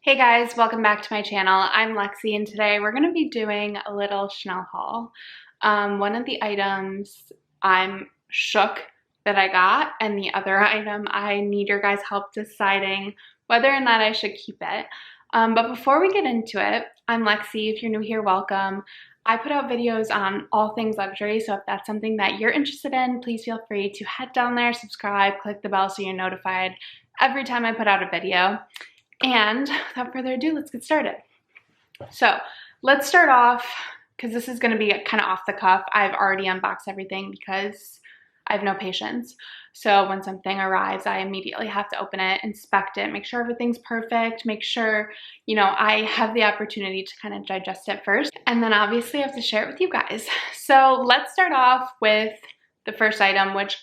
Hey guys, welcome back to my channel. I'm Lexi and today we're going to be doing a little Chanel haul. One of the items I'm shook that I got, and the other item I need your guys' help deciding whether or not I should keep it. But before we get into it, I'm Lexi. If you're new here, welcome. I put out videos on all things luxury, so if that's something that you're interested in, please feel free to head down there, subscribe, click the bell so you're notified every time I put out a video. And without further ado, let's get started. So let's start off, because this is going to be kind of off the cuff. I've already unboxed everything because I have no patience. So when something arrives, I immediately have to open it, inspect it, make sure everything's perfect, make sure, I have the opportunity to kind of digest it first. And then obviously I have to share it with you guys. So let's start off with the first item, which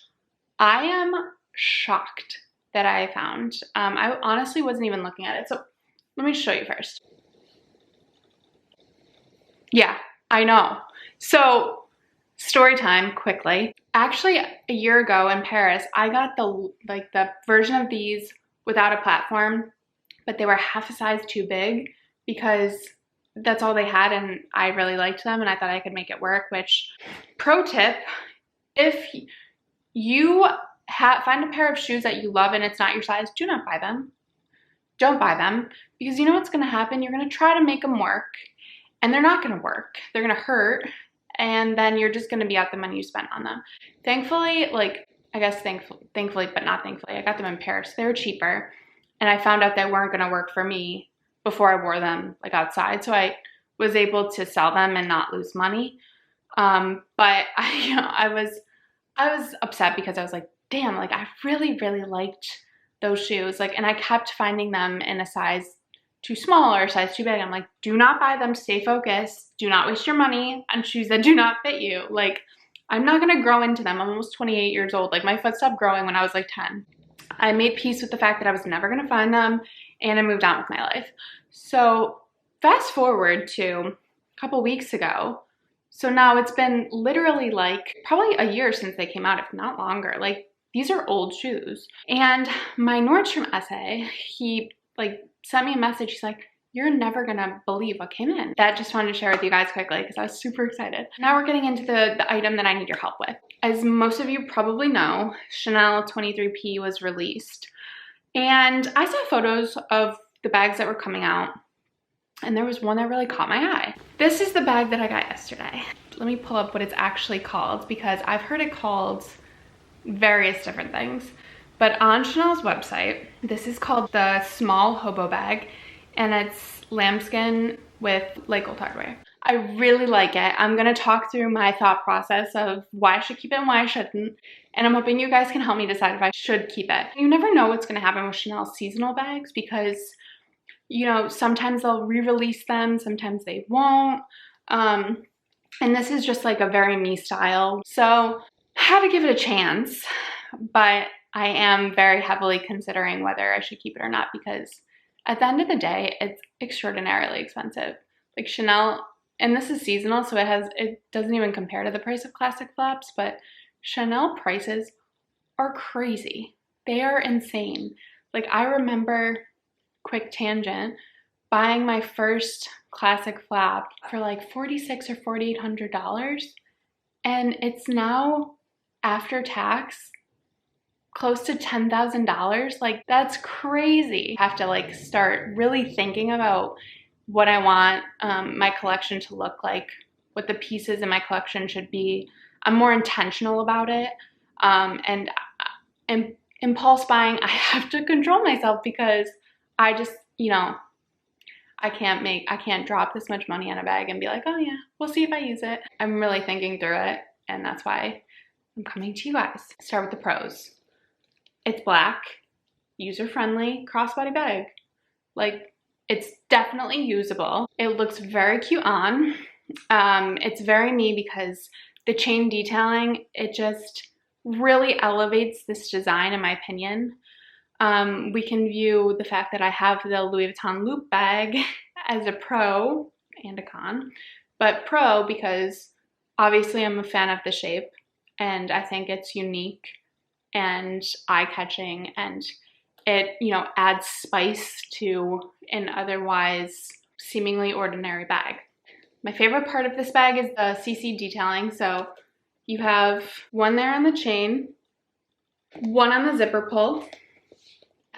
I am shocked that I found. I honestly wasn't even looking at it. So let me show you first. Yeah, I know. So story time quickly. Actually, a year ago in Paris, I got the version of these without a platform, but they were half a size too big because that's all they had and I really liked them and I thought I could make it work, which, pro tip, if you find a pair of shoes that you love and it's not your size, do not buy them. Don't buy them, because you know what's going to happen? You're going to try to make them work and they're not going to work. They're going to hurt, and then you're just going to be out the money you spent on them. Thankfully, thankfully, but not thankfully, I got them in Paris. They were cheaper, and I found out they weren't going to work for me before I wore them outside, so I was able to sell them and not lose money. But I was upset because I was like, damn, I really, really liked those shoes. And I kept finding them in a size too small or a size too big. I'm like, do not buy them, stay focused. Do not waste your money on shoes that do not fit you. I'm not gonna grow into them. I'm almost 28 years old. My foot stopped growing when I was 10. I made peace with the fact that I was never gonna find them, and I moved on with my life. So fast forward to a couple weeks ago. So now it's been literally probably a year since they came out, if not longer. These are old shoes. And my Nordstrom essay, he sent me a message. He's like, you're never gonna believe what came in. That just wanted to share with you guys quickly because I was super excited. Now we're getting into the item that I need your help with. As most of you probably know, Chanel 23P was released. And I saw photos of the bags that were coming out, and there was one that really caught my eye. This is the bag that I got yesterday. Let me pull up what it's actually called, because I've heard it called various different things. But on Chanel's website, this is called the Small Hobo Bag, and it's lambskin with gold hardware. I really like it. I'm gonna talk through my thought process of why I should keep it and why I shouldn't, and I'm hoping you guys can help me decide if I should keep it. You never know what's gonna happen with Chanel's seasonal bags, because sometimes they'll re-release them, sometimes they won't. And this is just a very me style. So I had to give it a chance, but I am very heavily considering whether I should keep it or not, because at the end of the day, it's extraordinarily expensive. Chanel, and this is seasonal, so it doesn't even compare to the price of classic flaps, but Chanel prices are crazy. They are insane. I remember, quick tangent, buying my first classic flap for $4,600 or $4,800, and it's now, after tax, close to $10,000. That's crazy. I have to start really thinking about what I want my collection to look like, what the pieces in my collection should be. I'm more intentional about it, and impulse buying, I have to control myself, because I just, I can't drop this much money on a bag and be like, oh yeah, we'll see if I use it. I'm really thinking through it, and that's why I'm coming to you guys. Start with the pros. It's black, user-friendly, crossbody bag. It's definitely usable. It looks very cute on. It's very me, because the chain detailing, it just really elevates this design, in my opinion. We can view the fact that I have the Louis Vuitton loop bag as a pro and a con, but pro because obviously I'm a fan of the shape and I think it's unique and eye-catching, and it, you know, adds spice to an otherwise seemingly ordinary bag. My favorite part of this bag is the CC detailing. So you have one there on the chain, one on the zipper pull.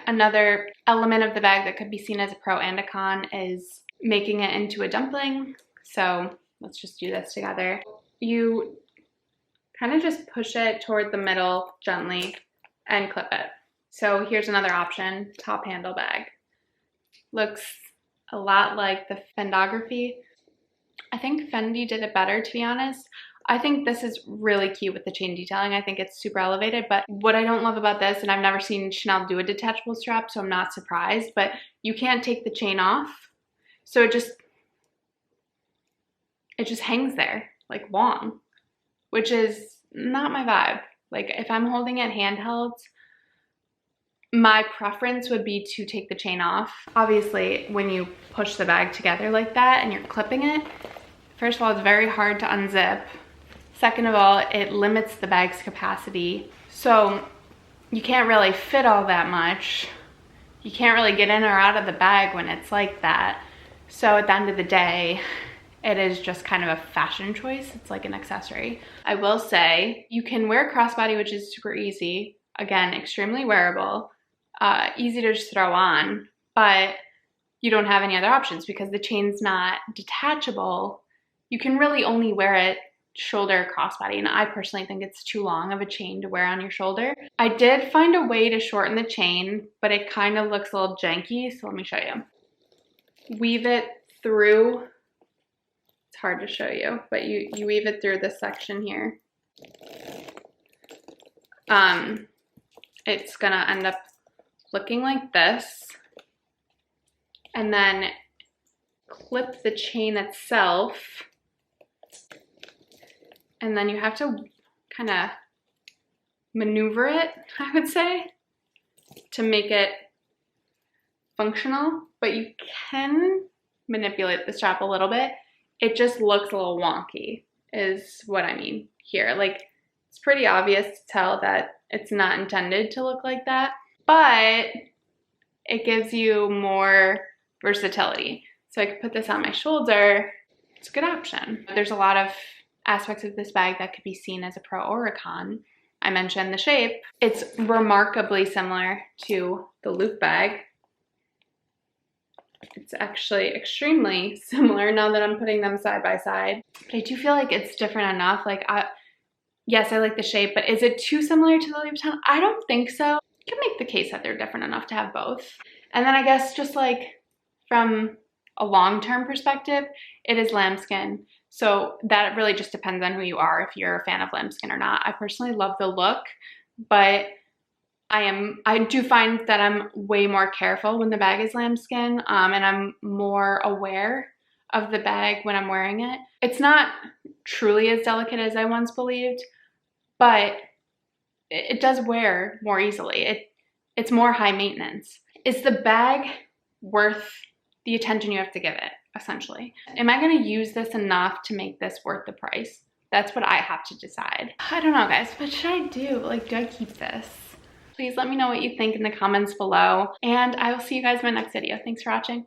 Another element of the bag that could be seen as a pro and a con is making it into a dumpling. So let's just do this together. You kind of just push it toward the middle gently and clip it. So here's another option, top handle bag. Looks a lot like the Fendography. I think Fendi did it better, to be honest. I think this is really cute with the chain detailing. I think it's super elevated, but what I don't love about this, and I've never seen Chanel do a detachable strap, so I'm not surprised, but you can't take the chain off. So it just hangs there like long, which is not my vibe. Like if I'm holding it handheld, my preference would be to take the chain off. Obviously, when you push the bag together like that and you're clipping it, first of all, it's very hard to unzip. Second of all, it limits the bag's capacity. So you can't really fit all that much. You can't really get in or out of the bag when it's like that. So at the end of the day, it is just kind of a fashion choice. It's like an accessory. I will say you can wear crossbody, which is super easy. Again, extremely wearable, easy to just throw on, but you don't have any other options because the chain's not detachable. You can really only wear it shoulder crossbody, and I personally think it's too long of a chain to wear on your shoulder. I did find a way to shorten the chain, but it kind of looks a little janky, so let me show you. Weave it through, it's hard to show you, but you weave it through this section here. It's gonna end up looking like this, and then clip the chain itself. And then you have to kind of maneuver it, I would say, to make it functional, but you can manipulate the strap a little bit. It just looks a little wonky, is what I mean here. Like, it's pretty obvious to tell that it's not intended to look like that, but it gives you more versatility. So I could put this on my shoulder. It's a good option. There's a lot of aspects of this bag that could be seen as a pro or a con. I mentioned the shape. It's remarkably similar to the Loop bag. It's actually extremely similar now that I'm putting them side by side. But I do feel like it's different enough. Like, yes, I like the shape, but is it too similar to the Louis Vuitton? I don't think so. You can make the case that they're different enough to have both. And then I guess just like from a long-term perspective, it is lambskin. So that really just depends on who you are, if you're a fan of lambskin or not. I personally love the look, but I do find that I'm way more careful when the bag is lambskin, and I'm more aware of the bag when I'm wearing it. It's not truly as delicate as I once believed, but it does wear more easily. It's more high maintenance. Is the bag worth the attention you have to give it, essentially? Am I going to use this enough to make this worth the price? That's what I have to decide. I don't know, guys. What should I do? Like, do I keep this? Please let me know what you think in the comments below, and I will see you guys in my next video. Thanks for watching.